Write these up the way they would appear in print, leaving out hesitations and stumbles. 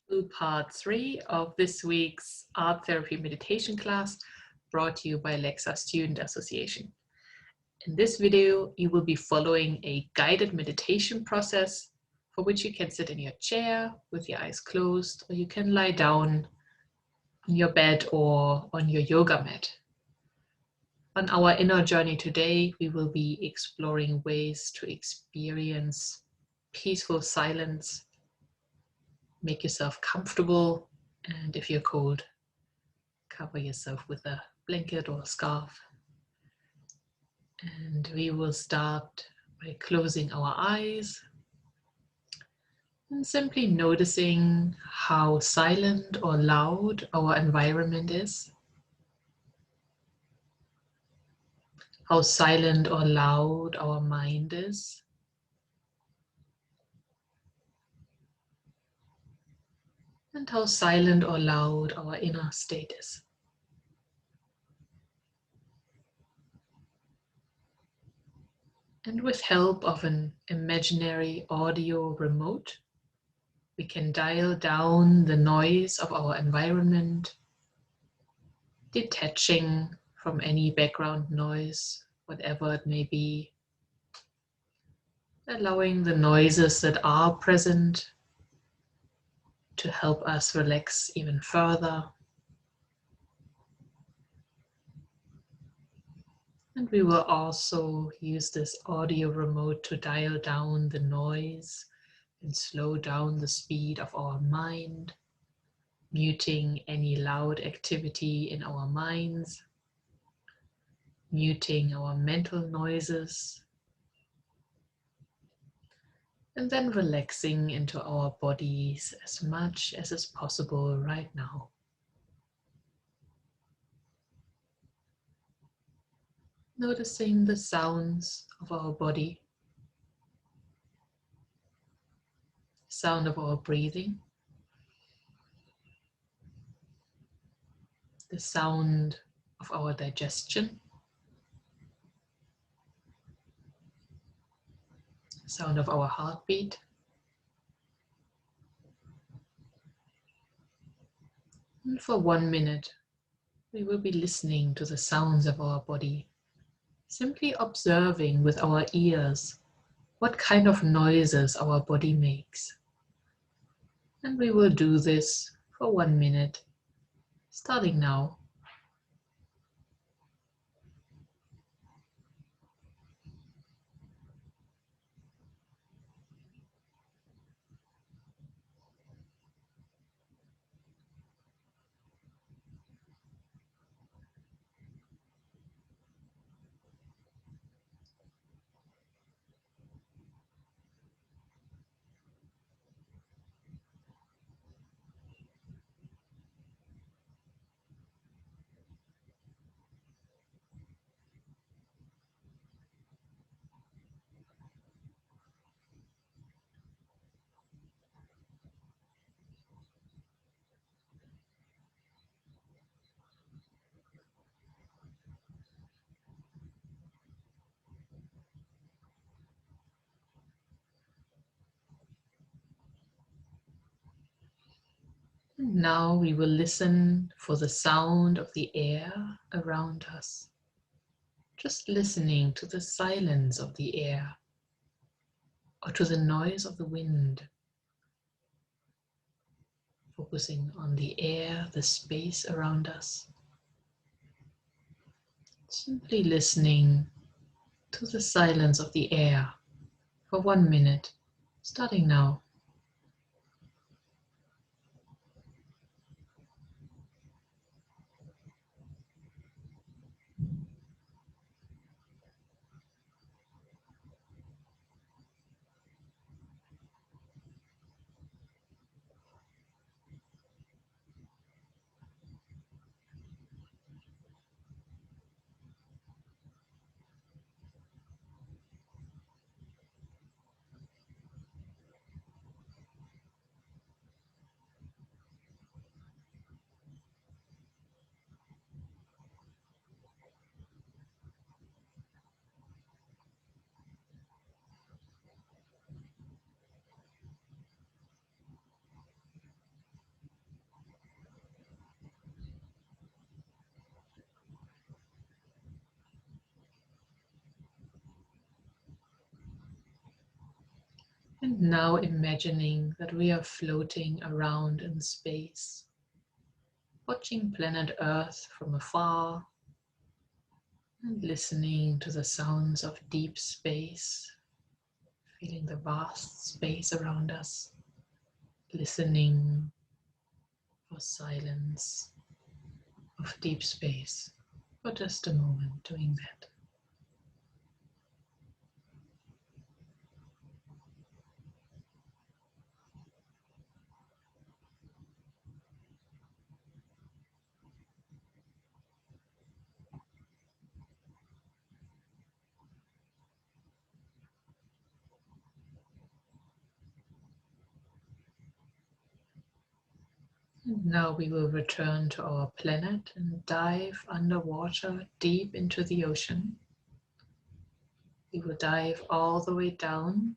To part 3 of this week's Art Therapy Meditation class brought to you by LEXSA Student Association. In this video, you will be following a guided meditation process for which you can sit in your chair with your eyes closed, or you can lie down on your bed or on your yoga mat. On our inner journey today, we will be exploring ways to experience peaceful silence. Make yourself comfortable, and if you're cold, cover yourself with a blanket or a scarf. And we will start by closing our eyes and simply noticing how silent or loud our environment is, how silent or loud our mind is, and how silent or loud our inner state is. And with help of an imaginary audio remote, we can dial down the noise of our environment, detaching from any background noise, whatever it may be, allowing the noises that are present to help us relax even further. And we will also use this audio remote to dial down the noise and slow down the speed of our mind, muting any loud activity in our minds, muting our mental noises, and then relaxing into our bodies as much as is possible right now. Noticing the sounds of our body, sound of our breathing, the sound of our digestion, sound of our heartbeat, and for 1 minute we will be listening to the sounds of our body, simply observing with our ears what kind of noises our body makes. And we will do this for 1 minute, starting now. And now we will listen for the sound of the air around us. Just listening to the silence of the air or to the noise of the wind. Focusing on the air, the space around us. Simply listening to the silence of the air for 1 minute, starting now. And now imagining that we are floating around in space, watching planet Earth from afar and listening to the sounds of deep space, feeling the vast space around us, listening for silence of deep space for just a moment doing that. And now we will return to our planet and dive underwater deep into the ocean. We will dive all the way down,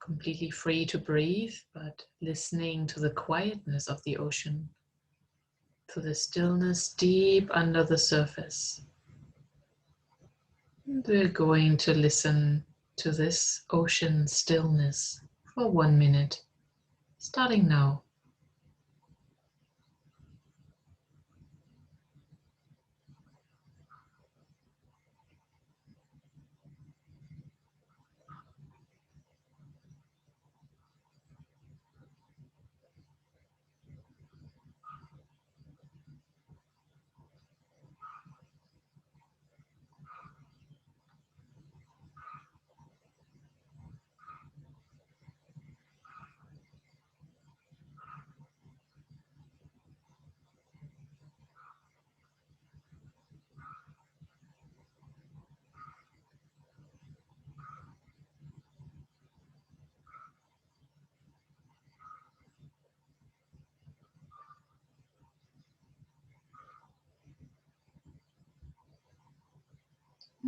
completely free to breathe, but listening to the quietness of the ocean, to the stillness deep under the surface. And we're going to listen to this ocean stillness for 1 minute, starting now.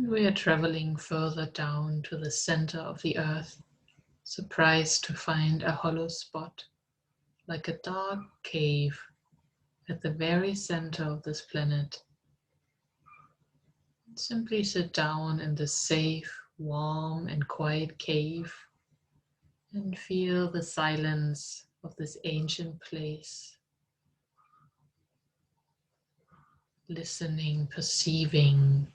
We are traveling further down to the center of the earth, surprised to find a hollow spot, like a dark cave at the very center of this planet. Simply sit down in this safe, warm, and quiet cave and feel the silence of this ancient place. Listening, perceiving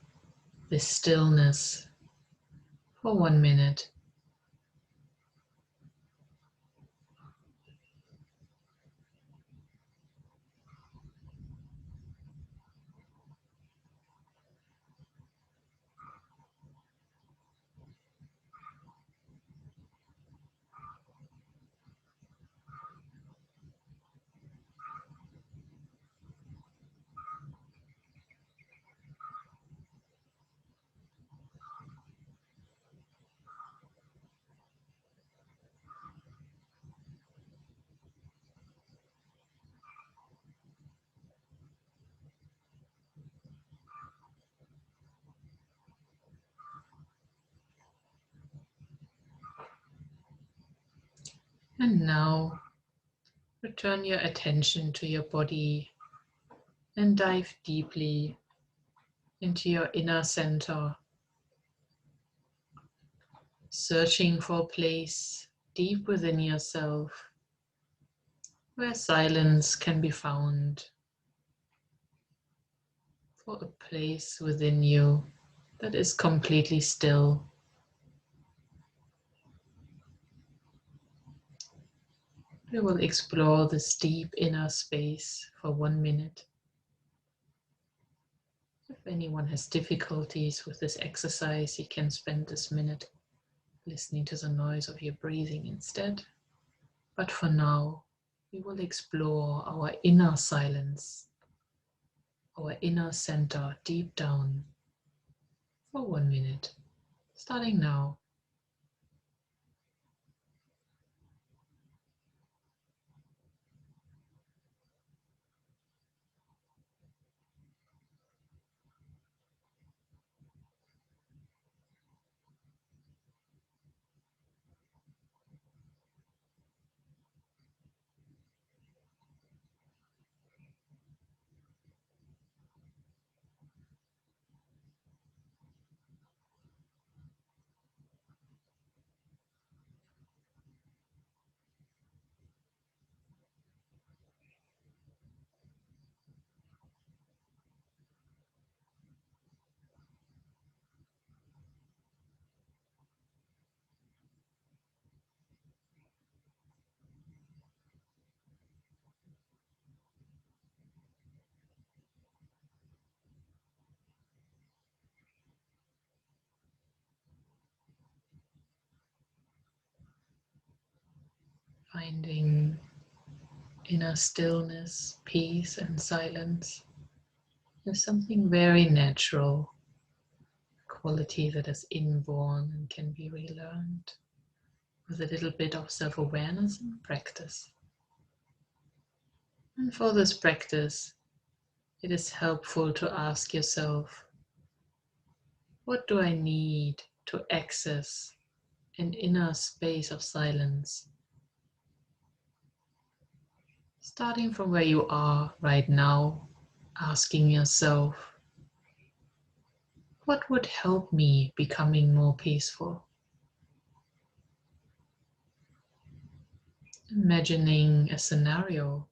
this stillness for 1 minute. And now return your attention to your body and dive deeply into your inner center, searching for a place deep within yourself where silence can be found, for a place within you that is completely still. We will explore this deep inner space for 1 minute. If anyone has difficulties with this exercise, you can spend this minute listening to the noise of your breathing instead. But for now, we will explore our inner silence, our inner center deep down for 1 minute, starting now. finding inner stillness, peace, and silence is something very natural, a quality that is inborn and can be relearned with a little bit of self-awareness and practice. And for this practice, it is helpful to ask yourself, what do I need to access an inner space of silence? Starting from where you are right now, asking yourself, what would help me becoming more peaceful? Imagining a scenario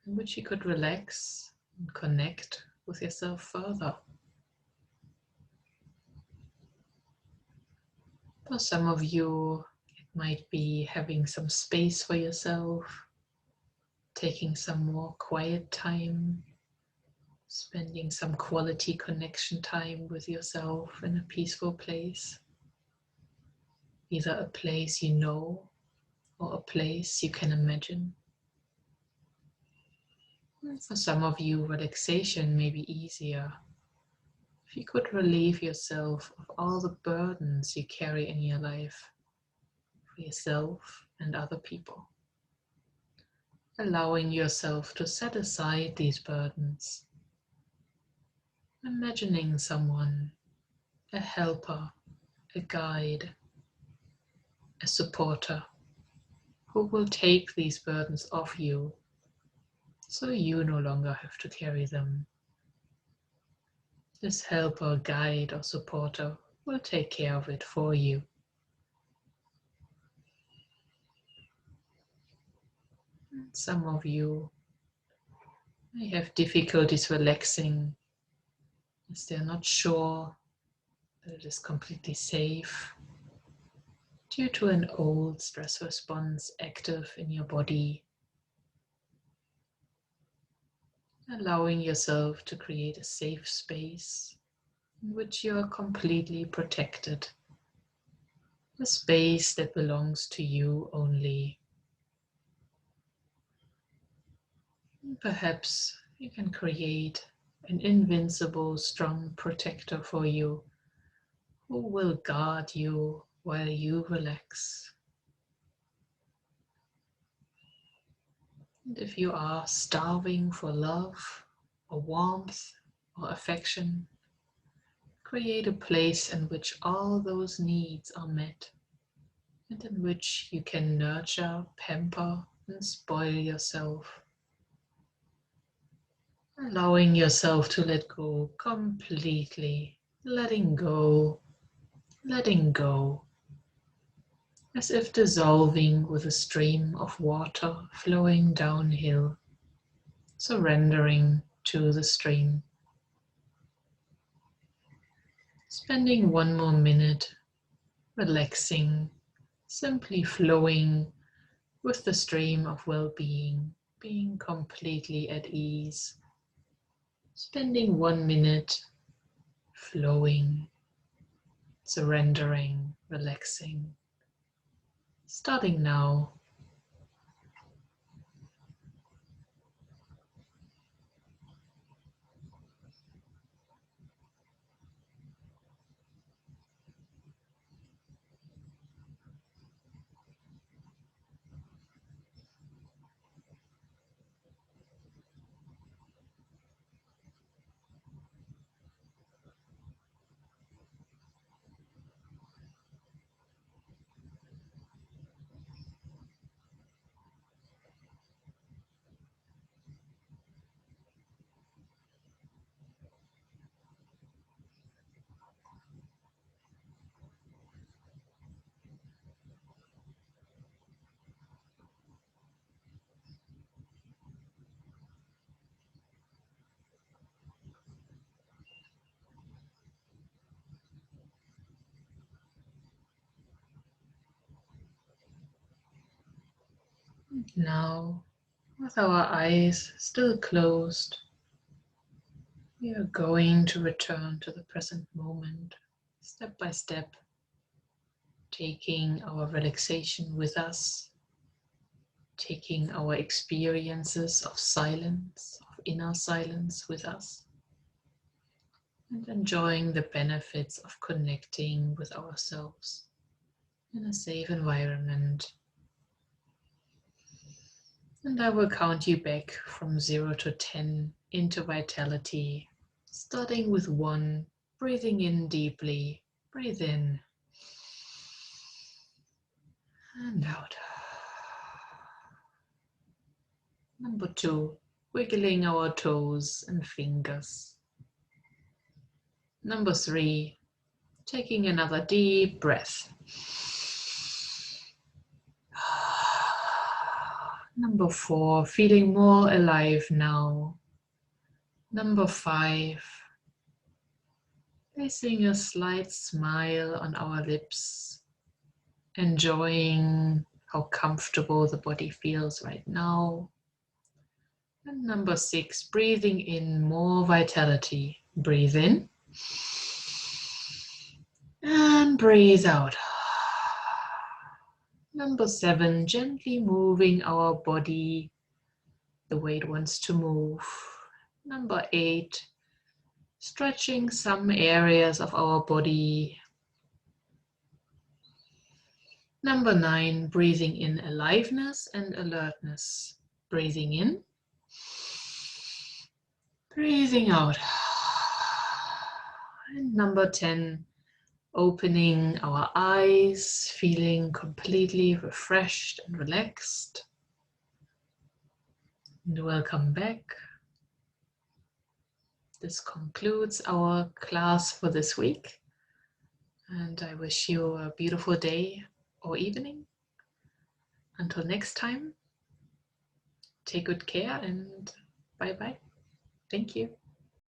in which you could relax and connect with yourself further. For some of you, it might be having some space for yourself, taking some more quiet time, spending some quality connection time with yourself in a peaceful place. Either a place you know or a place you can imagine. And for some of you, relaxation may be easier if you could relieve yourself of all the burdens you carry in your life for yourself and other people. Allowing yourself to set aside these burdens. Imagining someone, a helper, a guide, a supporter who will take these burdens off you so you no longer have to carry them. This helper, guide, or supporter will take care of it for you. Some of you may have difficulties relaxing as they're not sure that it is completely safe due to an old stress response active in your body. Allowing yourself to create a safe space in which you are completely protected. A space that belongs to you only. Perhaps you can create an invincible, strong protector for you who will guard you while you relax. And if you are starving for love or warmth or affection, create a place in which all those needs are met and in which you can nurture, pamper, and spoil yourself. Allowing yourself to let go completely, letting go, as if dissolving with a stream of water flowing downhill, surrendering to the stream. Spending one more minute relaxing, simply flowing with the stream of well-being, being completely at ease. Spending 1 minute flowing, surrendering, relaxing. Starting now. Now, with our eyes still closed, we are going to return to the present moment, step by step, taking our relaxation with us, taking our experiences of silence, of inner silence with us, and enjoying the benefits of connecting with ourselves in a safe environment. And I will count you back from 0 to 10 into vitality, starting with 1, breathing in deeply, breathe in and out. Number 2, wiggling our toes and fingers. Number 3, taking another deep breath. Number 4, feeling more alive now. Number 5, placing a slight smile on our lips, enjoying how comfortable the body feels right now. And number 6, breathing in more vitality. Breathe in and breathe out. Number 7, gently moving our body the way it wants to move. Number 8, stretching some areas of our body. Number 9, breathing in aliveness and alertness. Breathing in, breathing out. And number 10, opening our eyes, feeling completely refreshed and relaxed. And welcome back. This concludes our class for this week. And I wish you a beautiful day or evening. Until next time, take good care and bye-bye. Thank you.